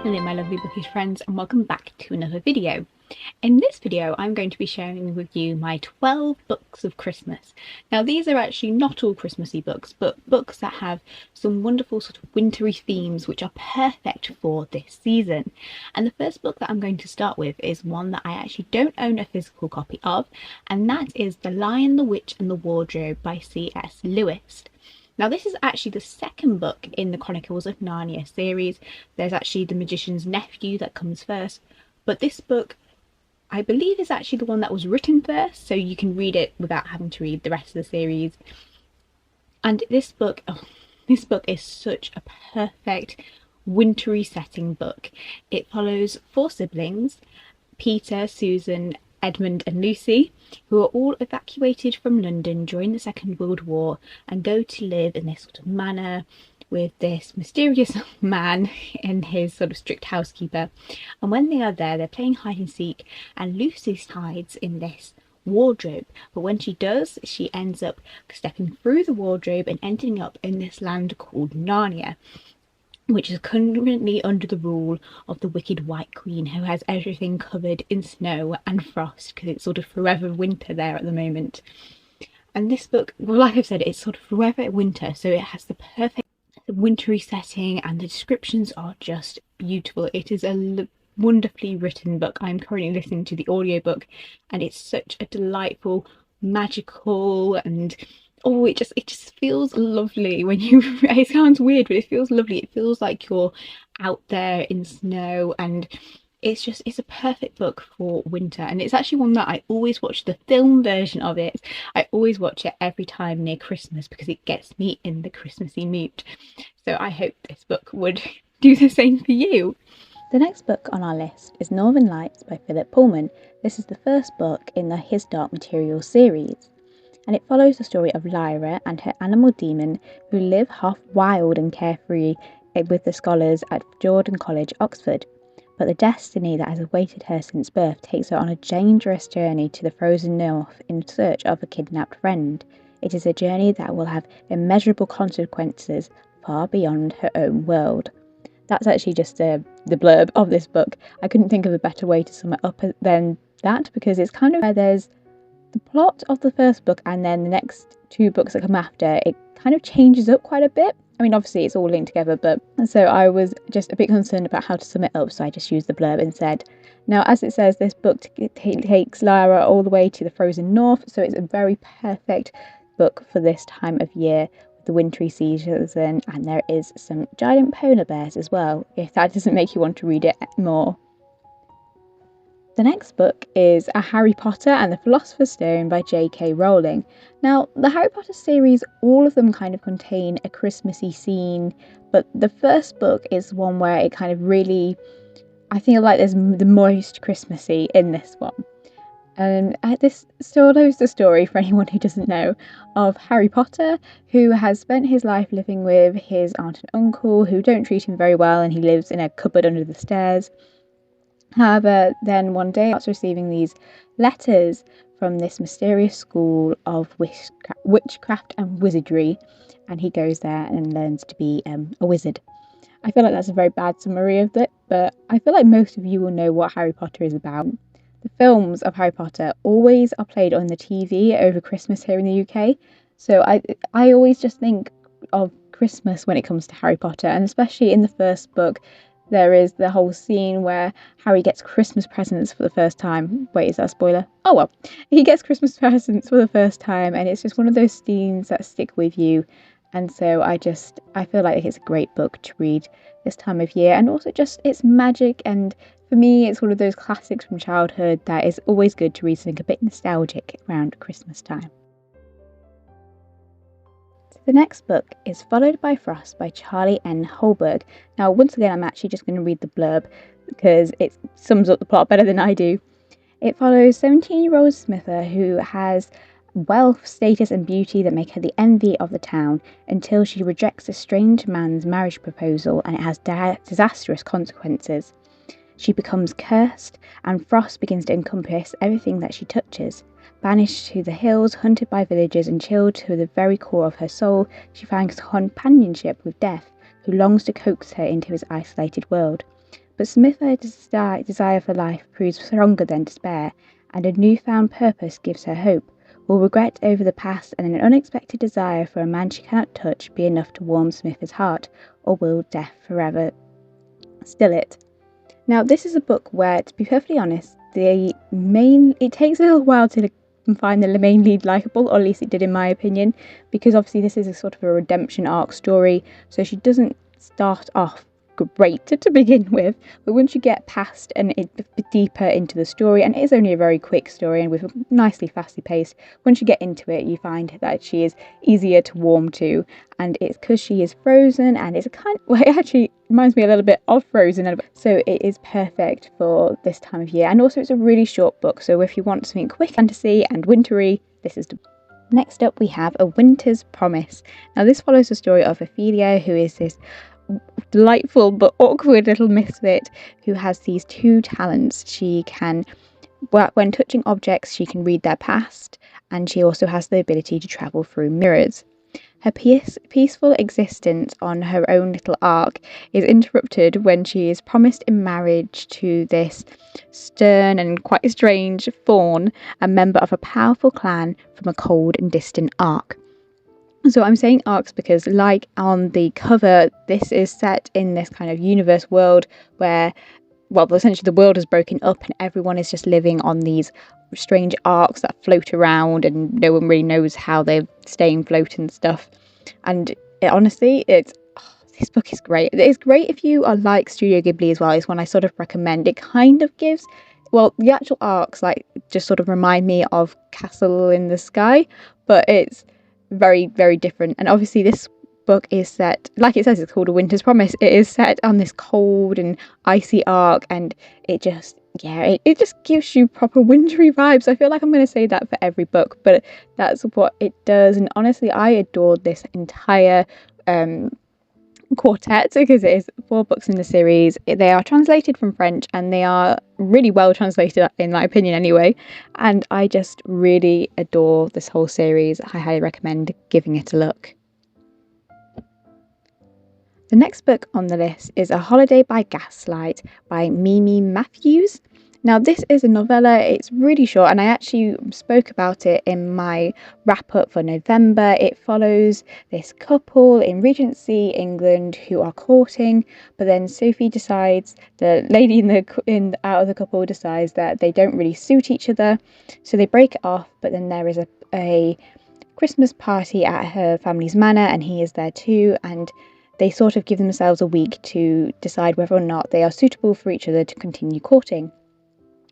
Hello my lovely bookish friends, and welcome back to another video. In this video I'm going to be sharing with you my 12 books of Christmas. Now these are actually not all Christmassy books, but books that have some wonderful sort of wintry themes which are perfect for this season. And the first book that I'm going to start with is one that I actually don't own a physical copy of, and that is The Lion, the Witch and the Wardrobe by C.S. Lewis. Now this is actually the second book in the Chronicles of Narnia series. There's actually The Magician's Nephew that comes first, but this book I believe is actually the one that was written first, so you can read it without having to read the rest of the series. And this book is such a perfect wintry setting book. It follows 4 siblings, Peter, Susan, Edmund and Lucy, who are all evacuated from London during the Second World War and go to live in this sort of manor with this mysterious man and his sort of strict housekeeper. And when they are there, they're playing hide and seek, and Lucy hides in this wardrobe. But when she does, she ends up stepping through the wardrobe and ending up in this land called Narnia, which is currently under the rule of the wicked White Queen, who has everything covered in snow and frost because it's sort of forever winter there at the moment. And this book, well, like I've said, it's sort of forever winter, so it has the perfect wintry setting and the descriptions are just beautiful. It is a wonderfully written book. I'm currently listening to the audiobook and it's such a delightful, magical, and oh, it just feels lovely when you it sounds weird, but it feels lovely. It feels like you're out there in snow, and it's a perfect book for winter. And it's actually one that I always watch the film version of it. I always watch it every time near Christmas because it gets me in the Christmassy mood. So I hope this book would do the same for you. The next book on our list is Northern Lights by Philip Pullman. This is the first book in the His Dark Materials series, and it follows the story of Lyra and her animal demon who live half wild and carefree with the scholars at Jordan College, Oxford. But the destiny that has awaited her since birth takes her on a dangerous journey to the frozen north in search of a kidnapped friend. It is a journey that will have immeasurable consequences far beyond her own world. That's actually just the blurb of this book. I couldn't think of a better way to sum it up than that, because it's kind of where there's the plot of the first book and then the next 2 books that come after, it kind of changes up quite a bit. I mean, obviously it's all linked together, but so I was just a bit concerned about how to sum it up, so I just used the blurb instead. Now, as it says, this book takes Lyra all the way to the frozen north, so it's a very perfect book for this time of year, with the wintry season, and there is some giant polar bears as well, if that doesn't make you want to read it more. The next book is A Harry Potter and the Philosopher's Stone by J.K. Rowling. Now, the Harry Potter series, all of them kind of contain a Christmassy scene, but the first book is one where it kind of really, I feel like there's the most Christmassy in this one. And this follows the story, for anyone who doesn't know, of Harry Potter, who has spent his life living with his aunt and uncle, who don't treat him very well, and he lives in a cupboard under the stairs. However, then one day he starts receiving these letters from this mysterious school of witchcraft and wizardry, and he goes there and learns to be a wizard. I feel like that's a very bad summary of it, but I feel like most of you will know what Harry Potter is about. The films of Harry Potter always are played on the TV over Christmas here in the UK, so I always just think of Christmas when it comes to Harry Potter, and especially in the first book. There is the whole scene where Harry gets Christmas presents for the first time. Wait, is that a spoiler? Oh well, he gets Christmas presents for the first time, and it's just one of those scenes that stick with you. And so I feel like it's a great book to read this time of year, and also just it's magic, and for me it's one of those classics from childhood that is always good to read something a bit nostalgic around Christmas time. The next book is Followed by Frost by Charlie N. Holberg. Now, once again, I'm actually just going to read the blurb because it sums up the plot better than I do. It follows 17-year-old Smitha, who has wealth, status and beauty that make her the envy of the town, until she rejects a strange man's marriage proposal, and it has disastrous consequences. She becomes cursed, and frost begins to encompass everything that she touches. Banished to the hills, hunted by villagers, and chilled to the very core of her soul, she finds companionship with Death, who longs to coax her into his isolated world. But Smitha's desire for life proves stronger than despair, and a newfound purpose gives her hope. Will regret over the past and an unexpected desire for a man she cannot touch be enough to warm Smitha's heart, or will death forever still it? Now, this is a book where, to be perfectly honest, it takes a little while to find the main lead likeable, or at least it did in my opinion, because obviously this is a sort of a redemption arc story, so she doesn't start off great to begin with, but once you get past and deeper into the story, and it is only a very quick story and with nicely fastly paced, once you get into it you find that she is easier to warm to, and it's because she is frozen, and it's it actually reminds me a little bit of Frozen, so it is perfect for this time of year. And also it's a really short book, so if you want something quick fantasy and wintry, this is the book. Next up we have A Winter's Promise. Now this follows the story of Ophelia, who is this delightful but awkward little misfit who has these two talents. She can, when touching objects, she can read their past, and she also has the ability to travel through mirrors. Her peaceful existence on her own little ark is interrupted when she is promised in marriage to this stern and quite strange faun, a member of a powerful clan from a cold and distant ark. So I'm saying arcs because, like on the cover, this is set in this kind of universe world where, well, essentially the world is broken up and everyone is just living on these strange arcs that float around, and no one really knows how they're staying afloat and stuff. And honestly, this book is great. It's great if you are like Studio Ghibli as well. It's one I sort of recommend. It kind of gives, well, the actual arcs just sort of remind me of Castle in the Sky, but it's very, very different. And obviously this book is set, like it says, it's called A Winter's Promise. It is set on this cold and icy arc, and it just gives you proper wintry vibes. I feel like I'm going to say that for every book, but that's what it does. And honestly, I adored this entire quartet, because it is 4 books in the series. They are translated from French, and they are really well translated in my opinion anyway, and I just really adore this whole series. I highly recommend giving it a look. The next book on the list is A Holiday by Gaslight by Mimi Matthews. Now this is a novella. It's really short, and I actually spoke about it in my wrap up for November. It follows this couple in Regency, England, who are courting, but then Sophie decides, the lady out of the couple decides that they don't really suit each other, so they break it off. But then there is a Christmas party at her family's manor, and he is there too, and they sort of give themselves a week to decide whether or not they are suitable for each other to continue courting.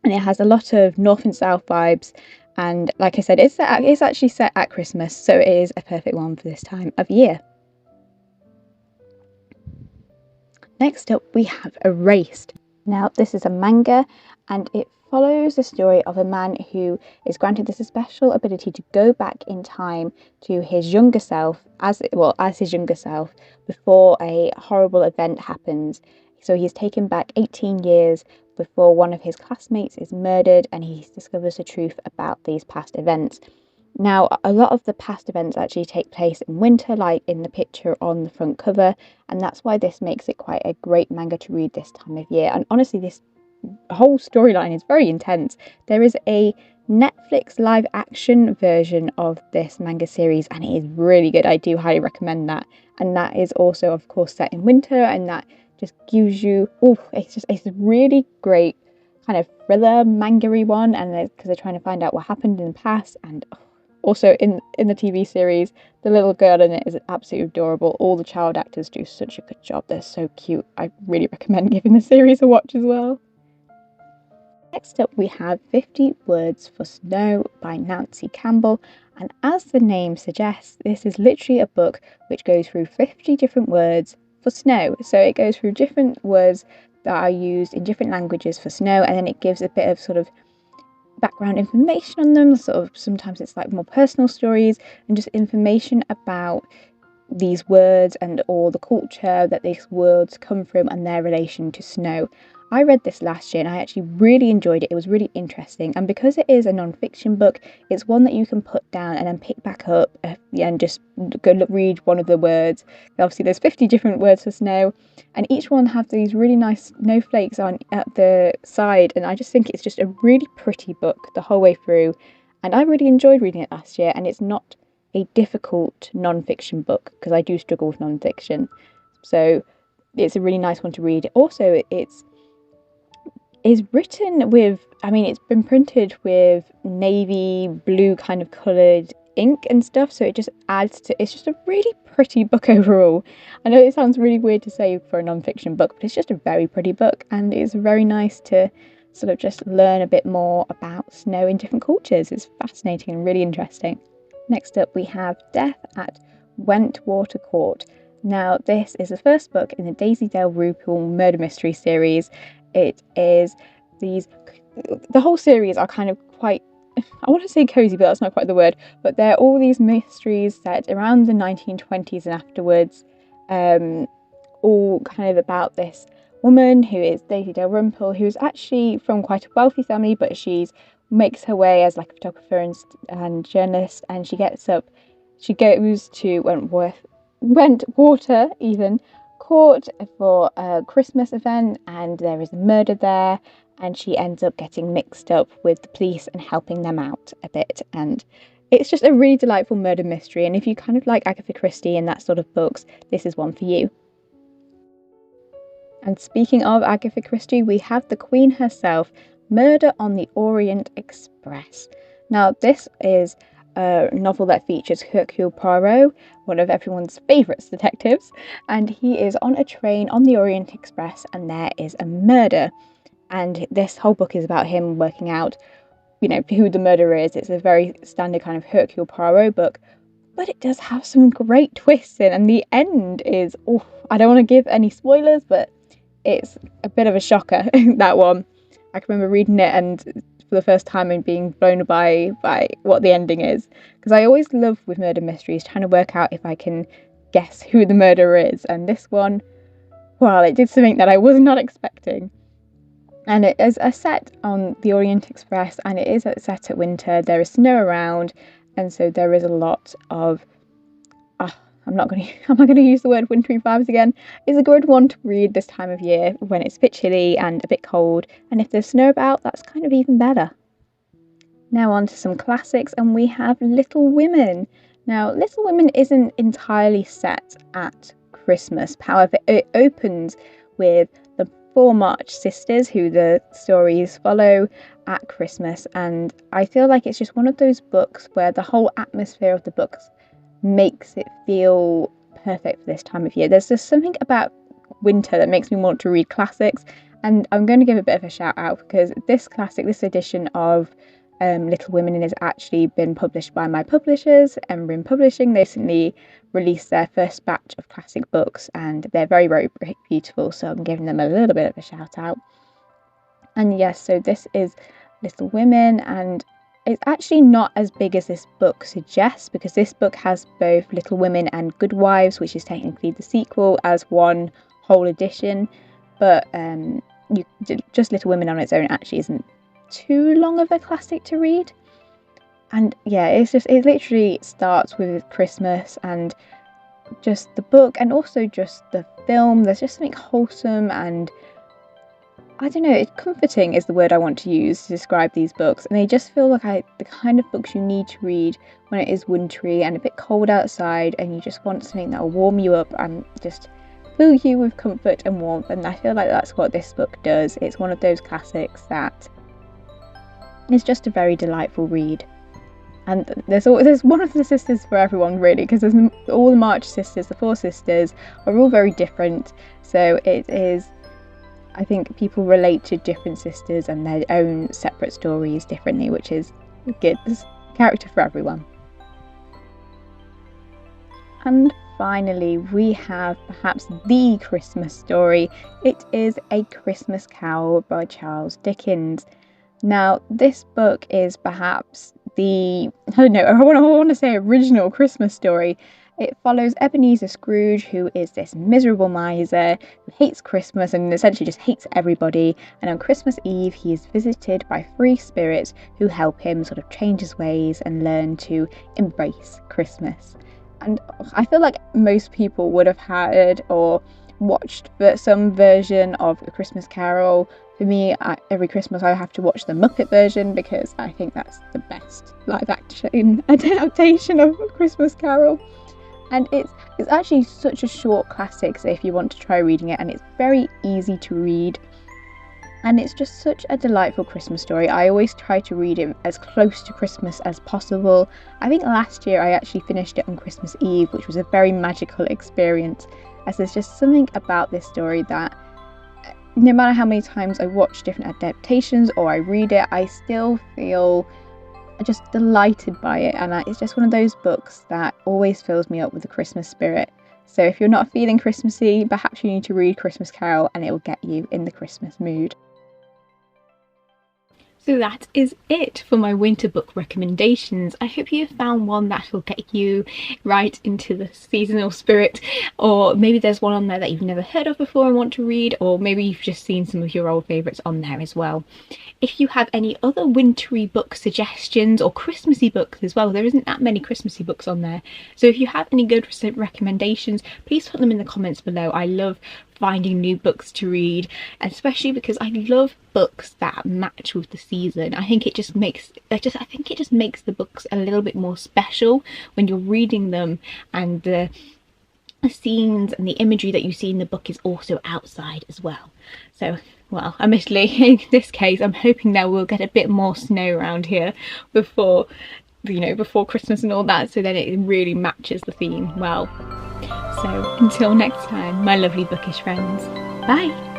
And it has a lot of north and south vibes, and like I said, it's actually set at Christmas, so it is a perfect one for this time of year. Next up we have Erased. Now this is a manga, and it follows the story of a man who is granted this special ability to go back in time to his younger self, as his younger self, before a horrible event happens. So he's taken back 18 years before one of his classmates is murdered, and he discovers the truth about these past events. Now, a lot of the past events actually take place in winter, like in the picture on the front cover, and that's why this makes it quite a great manga to read this time of year. And honestly, this whole storyline is very intense. There is a Netflix live action version of this manga series, and it is really good. I do highly recommend that. And that is also, of course, set in winter, and that just gives you, it's a really great kind of thriller manga-y one, and because they're trying to find out what happened in the past. And also in the TV series, the little girl in it is absolutely adorable. All the child actors do such a good job. They're so cute. I really recommend giving the series a watch as well. Next up we have 50 Words for Snow by Nancy Campbell, and as the name suggests, this is literally a book which goes through 50 different words for snow. So it goes through different words that are used in different languages for snow, and then it gives a bit of sort of background information on them. Sort of sometimes it's like more personal stories and just information about these words and all the culture that these words come from and their relation to snow. I read this last year and I actually really enjoyed it. It was really interesting, and because it is a non-fiction book, it's one that you can put down and then pick back up and just go read one of the words. Obviously there's 50 different words for snow, and each one have these really nice snowflakes on at the side, and I just think it's just a really pretty book the whole way through, and I really enjoyed reading it last year. And it's not a difficult non-fiction book, because I do struggle with non-fiction, so it's a really nice one to read. Also, it's written with, I mean, it's been printed with navy blue kind of coloured ink and stuff, so it just adds to, it's just a really pretty book overall. I know it sounds really weird to say for a non-fiction book, but it's just a very pretty book, and it's very nice to sort of just learn a bit more about snow in different cultures. It's fascinating and really interesting. Next up we have Death at Wentwater Court. Now this is the first book in the Daisy Dalrymple murder mystery series. It is the whole series are kind of quite, I want to say cozy, but that's not quite the word, but they're all these mysteries set around the 1920s and afterwards, all kind of about this woman who is Daisy Dalrymple, who's actually from quite a wealthy family, but she makes her way as like a photographer and journalist, and she goes to Wentwater Court for a Christmas event, and there is a murder there, and she ends up getting mixed up with the police and helping them out a bit. And it's just a really delightful murder mystery, and if you kind of like Agatha Christie and that sort of books, this is one for you. And speaking of Agatha Christie, we have the Queen herself, Murder on the Orient Express. Now this is a novel that features Hercule Poirot, one of everyone's favourite detectives, and he is on a train on the Orient Express, and there is a murder. And this whole book is about him working out, who the murderer is. It's a very standard kind of Hercule Poirot book, but it does have some great twists in, and the end is, I don't want to give any spoilers, but it's a bit of a shocker, that one. I can remember reading it and for the first time and being blown away by what the ending is, because I always love with murder mysteries trying to work out if I can guess who the murderer is, and this one, well, it did something that I was not expecting. And it is a set on the Orient Express, and it is set at winter. There is snow around, and so there is a lot of I'm not going to use the word wintry vibes again. It's a good one to read this time of year when it's a bit chilly and a bit cold, and if there's snow about, that's kind of even better. Now on to some classics, and we have Little Women. Now Little Women isn't entirely set at Christmas, however it opens with the four March sisters who the stories follow at Christmas, and I feel like it's just one of those books where the whole atmosphere of the books makes it feel perfect for this time of year. There's just something about winter that makes me want to read classics, and I'm going to give a bit of a shout out because this edition of Little Women has actually been published by my publishers, Emrin Publishing. They recently released their first batch of classic books, and they're very, very beautiful, so I'm giving them a little bit of a shout out. And yes, so this is Little Women, and it's actually not as big as this book suggests, because this book has both Little Women and Good Wives, which is technically the sequel, as one whole edition. But just Little Women on its own actually isn't too long of a classic to read. And yeah, it literally starts with Christmas and just the book, and also just the film. There's just something wholesome and, I don't know, comforting is the word I want to use to describe these books, and they just feel like the kind of books you need to read when it is wintry and a bit cold outside, and you just want something that will warm you up and just fill you with comfort and warmth. And I feel like that's what this book does. It's one of those classics that is just a very delightful read. And there's one of the sisters for everyone, really, because there's all the March sisters, the four sisters, are all very different. So it is, I think people relate to different sisters and their own separate stories differently, which is good. There's character for everyone. And finally, we have perhaps the Christmas story. It is A Christmas Carol by Charles Dickens. Now, this book is perhaps I want to say original Christmas story. It follows Ebenezer Scrooge, who is this miserable miser who hates Christmas and essentially just hates everybody. And on Christmas Eve, he is visited by 3 spirits who help him sort of change his ways and learn to embrace Christmas. And I feel like most people would have heard or watched some version of A Christmas Carol. For me, every Christmas I have to watch the Muppet version because I think that's the best live action adaptation of A Christmas Carol. And it's actually such a short classic, so if you want to try reading it, and it's very easy to read. And it's just such a delightful Christmas story. I always try to read it as close to Christmas as possible. I think last year I actually finished it on Christmas Eve, which was a very magical experience, as there's just something about this story that no matter how many times I watch different adaptations or I read it, I still feel just delighted by it, and it's just one of those books that always fills me up with the Christmas spirit. So if you're not feeling Christmassy, perhaps you need to read Christmas Carol and it will get you in the Christmas mood. So that is it for my winter book recommendations. I hope you found one that will get you right into the seasonal spirit, or maybe there's one on there that you've never heard of before and want to read, or maybe you've just seen some of your old favourites on there as well. If you have any other wintry book suggestions or Christmassy books as well, there isn't that many Christmassy books on there, so if you have any good recommendations, please put them in the comments below. I love finding new books to read, especially because I love books that match with the season. I think it just makes the books a little bit more special when you're reading them, and the scenes and the imagery that you see in the book is also outside as well. So, well, admittedly in this case I'm hoping that we'll get a bit more snow around here before Christmas and all that, so then it really matches the theme well. So until next time, my lovely bookish friends, bye!